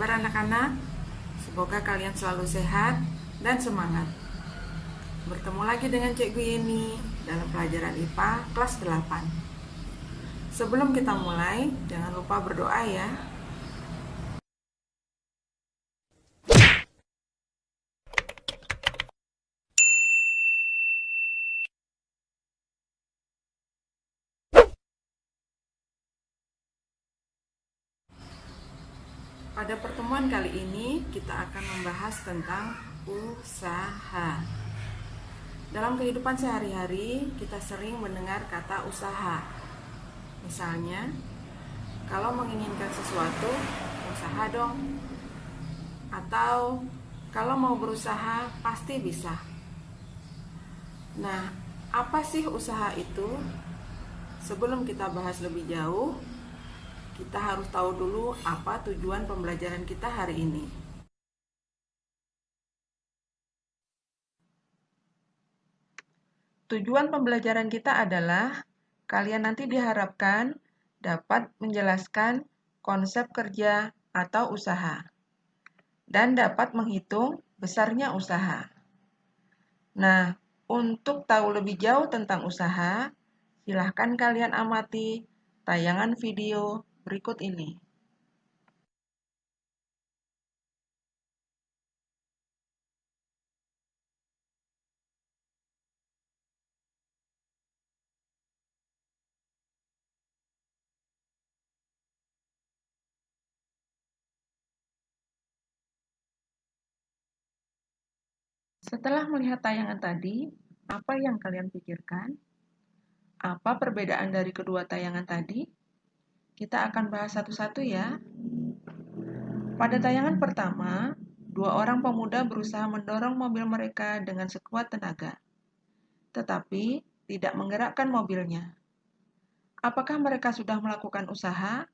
kabar anak-anak? Semoga kalian selalu sehat dan semangat. Bertemu lagi dengan Cikgu Yeni dalam pelajaran IPA kelas 8. Sebelum kita mulai, jangan lupa berdoa ya. Pada pertemuan kali ini, kita akan membahas tentang usaha. Dalam kehidupan sehari-hari, kita sering mendengar kata usaha. Misalnya, kalau menginginkan sesuatu, usaha dong. Atau, kalau mau berusaha, pasti bisa. Nah, apa sih usaha itu? Sebelum kita bahas lebih jauh, kita harus tahu dulu apa tujuan pembelajaran kita hari ini. Tujuan pembelajaran kita adalah kalian nanti diharapkan dapat menjelaskan konsep kerja atau usaha dan dapat menghitung besarnya usaha. Nah, untuk tahu lebih jauh tentang usaha, silahkan kalian amati tayangan video berikut ini. Setelah melihat tayangan tadi, apa yang kalian pikirkan? Apa perbedaan dari kedua tayangan tadi? Kita akan bahas satu-satu ya. Pada tayangan pertama, dua orang pemuda berusaha mendorong mobil mereka dengan sekuat tenaga, tetapi tidak menggerakkan mobilnya. Apakah mereka sudah melakukan usaha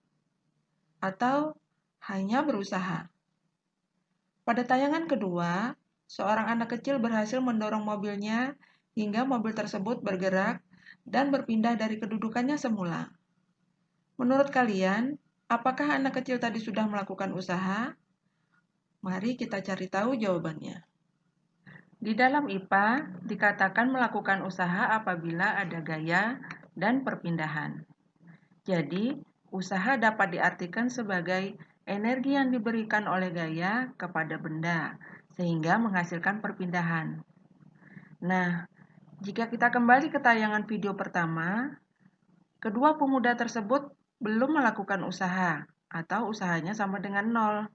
atau hanya berusaha? Pada tayangan kedua, seorang anak kecil berhasil mendorong mobilnya hingga mobil tersebut bergerak dan berpindah dari kedudukannya semula. Menurut kalian, apakah anak kecil tadi sudah melakukan usaha? Mari kita cari tahu jawabannya. Di dalam IPA, dikatakan melakukan usaha apabila ada gaya dan perpindahan. Jadi, usaha dapat diartikan sebagai energi yang diberikan oleh gaya kepada benda, sehingga menghasilkan perpindahan. Nah, jika kita kembali ke tayangan video pertama, kedua pemuda tersebut belum melakukan usaha, atau usahanya sama dengan nol,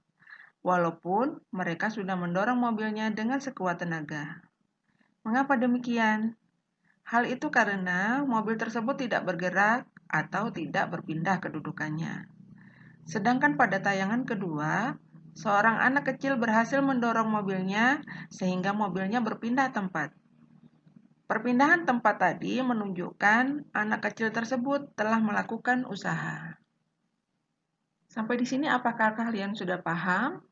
walaupun mereka sudah mendorong mobilnya dengan sekuat tenaga. Mengapa demikian? Hal itu karena mobil tersebut tidak bergerak atau tidak berpindah kedudukannya. Sedangkan pada tayangan kedua, seorang anak kecil berhasil mendorong mobilnya sehingga mobilnya berpindah tempat. Perpindahan tempat tadi menunjukkan anak kecil tersebut telah melakukan usaha. Sampai di sini apakah kalian sudah paham?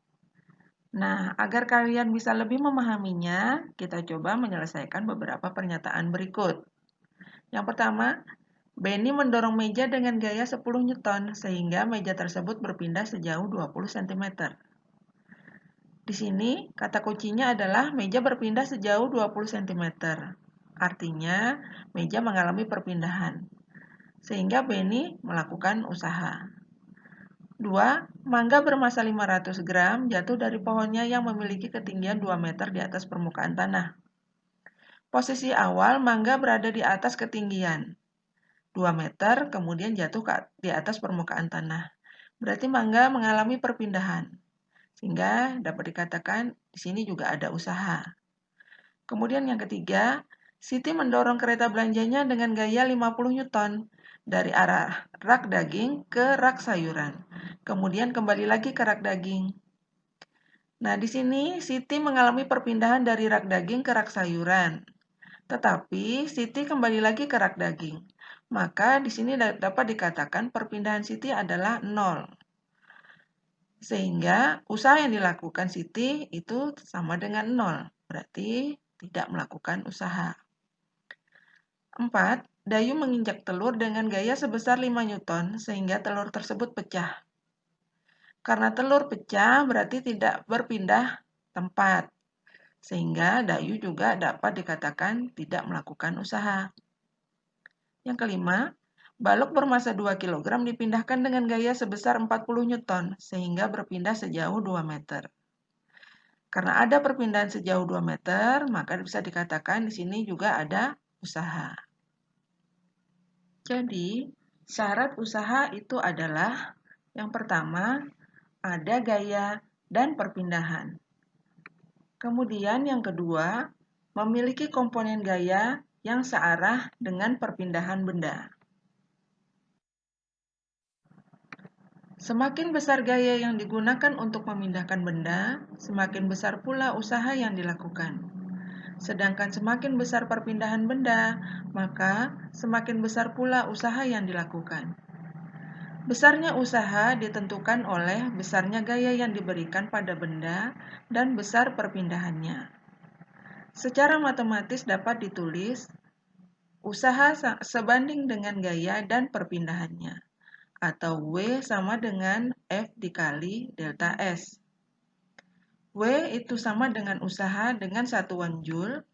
Nah, agar kalian bisa lebih memahaminya, kita coba menyelesaikan beberapa pernyataan berikut. Yang pertama, Benny mendorong meja dengan gaya 10 Newton sehingga meja tersebut berpindah sejauh 20 cm. Di sini, kata kuncinya adalah meja berpindah sejauh 20 cm. Artinya, meja mengalami perpindahan. Sehingga Benny melakukan usaha. 2. Mangga bermassa 500 gram jatuh dari pohonnya yang memiliki ketinggian 2 meter di atas permukaan tanah. Posisi awal mangga berada di atas ketinggian 2 meter, kemudian jatuh di atas permukaan tanah. Berarti mangga mengalami perpindahan. Sehingga dapat dikatakan di sini juga ada usaha. Kemudian yang ketiga, Siti mendorong kereta belanjanya dengan gaya 50 Newton dari arah rak daging ke rak sayuran. Kemudian kembali lagi ke rak daging. Nah, di sini Siti mengalami perpindahan dari rak daging ke rak sayuran. Tetapi Siti kembali lagi ke rak daging. Maka di sini dapat dikatakan perpindahan Siti adalah 0. Sehingga usaha yang dilakukan Siti itu sama dengan 0. Berarti tidak melakukan usaha. 4. Dayu menginjak telur dengan gaya sebesar 5 Newton sehingga telur tersebut pecah. Karena telur pecah berarti tidak berpindah tempat, sehingga Dayu juga dapat dikatakan tidak melakukan usaha. Yang kelima, balok bermasa 2 kg dipindahkan dengan gaya sebesar 40 Newton, sehingga berpindah sejauh 2 meter. Karena ada perpindahan sejauh 2 meter, maka bisa dikatakan di sini juga ada usaha. Jadi, syarat usaha itu adalah yang pertama, ada gaya dan perpindahan. Kemudian yang kedua, memiliki komponen gaya yang searah dengan perpindahan benda. Semakin besar gaya yang digunakan untuk memindahkan benda, semakin besar pula usaha yang dilakukan. Sedangkan semakin besar perpindahan benda, maka semakin besar pula usaha yang dilakukan. Besarnya usaha ditentukan oleh besarnya gaya yang diberikan pada benda dan besar perpindahannya. Secara matematis dapat ditulis usaha sebanding dengan gaya dan perpindahannya, atau W sama dengan F dikali delta S. W itu sama dengan usaha dengan satuan Joule,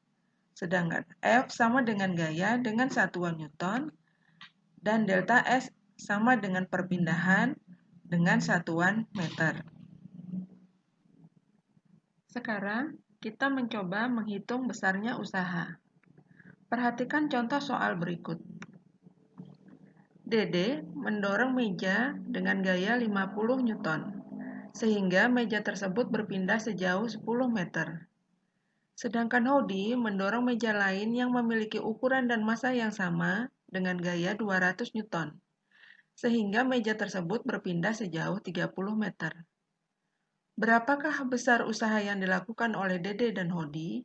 sedangkan F sama dengan gaya dengan satuan Newton, dan delta S sama dengan perpindahan dengan satuan meter. Sekarang kita mencoba menghitung besarnya usaha. Perhatikan contoh soal berikut. Dede mendorong meja dengan gaya 50 Newton, sehingga meja tersebut berpindah sejauh 10 meter. Sedangkan Hodi mendorong meja lain yang memiliki ukuran dan massa yang sama dengan gaya 200 Newton, sehingga meja tersebut berpindah sejauh 30 meter. Berapakah besar usaha yang dilakukan oleh Dede dan Hodi?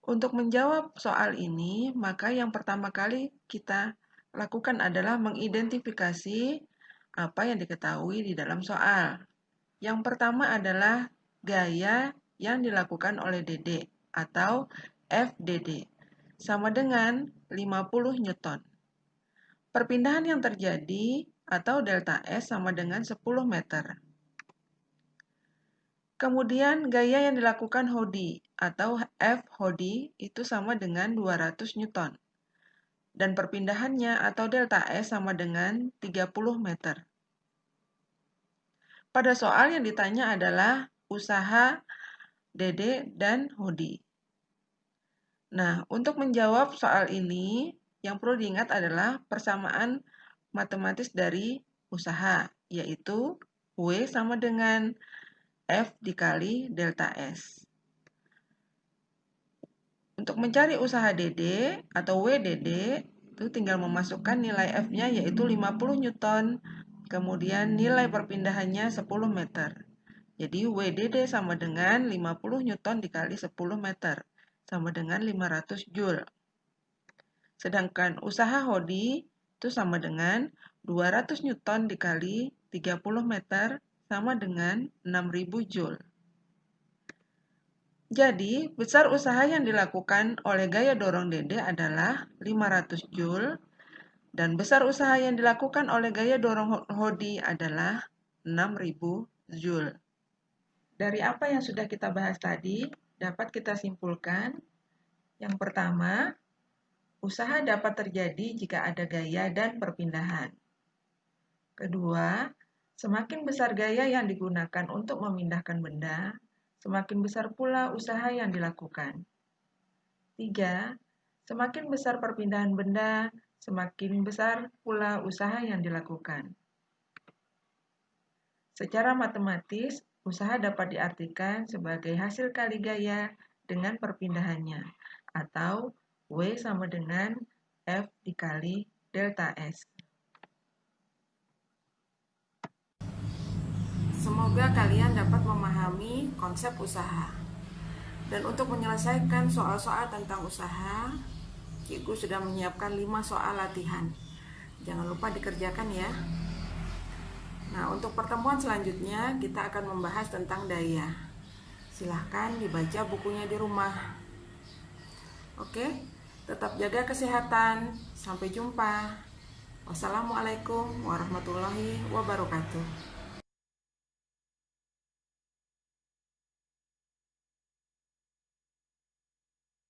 Untuk menjawab soal ini, maka yang pertama kali kita lakukan adalah mengidentifikasi apa yang diketahui di dalam soal. Yang pertama adalah gaya yang dilakukan oleh Dede atau FDD sama dengan 50 Newton. Perpindahan yang terjadi atau delta S sama dengan 10 meter. Kemudian gaya yang dilakukan Hodi atau F Hodi itu sama dengan 200 Newton. Dan perpindahannya atau delta S sama dengan 30 meter. Pada soal yang ditanya adalah usaha Dede dan Hodi. Nah, untuk menjawab soal ini, yang perlu diingat adalah persamaan matematis dari usaha, yaitu W sama dengan F dikali delta S. Untuk mencari usaha DD atau WDD, itu tinggal memasukkan nilai F-nya yaitu 50 Newton, kemudian nilai perpindahannya 10 meter. Jadi WDD sama dengan 50 Newton dikali 10 meter, sama dengan 500 Joule. Sedangkan usaha Hodi itu sama dengan 200 Newton dikali 30 meter, sama dengan 6000 Joule. Jadi, besar usaha yang dilakukan oleh gaya dorong Dede adalah 500 Joule, dan besar usaha yang dilakukan oleh gaya dorong Hodi adalah 6000 Joule. Dari apa yang sudah kita bahas tadi, dapat kita simpulkan, yang pertama, usaha dapat terjadi jika ada gaya dan perpindahan. Kedua, semakin besar gaya yang digunakan untuk memindahkan benda, semakin besar pula usaha yang dilakukan. 3. Semakin besar perpindahan benda, semakin besar pula usaha yang dilakukan. Secara matematis, usaha dapat diartikan sebagai hasil kali gaya dengan perpindahannya, atau W sama dengan F dikali delta S. Semoga kalian dapat memahami konsep usaha. Dan untuk menyelesaikan soal-soal tentang usaha, Cikgu sudah menyiapkan 5 soal latihan. Jangan lupa dikerjakan ya. Nah, untuk pertemuan selanjutnya kita akan membahas tentang daya. Silahkan dibaca bukunya di rumah. Oke, tetap jaga kesehatan. Sampai jumpa. Wassalamualaikum warahmatullahi wabarakatuh.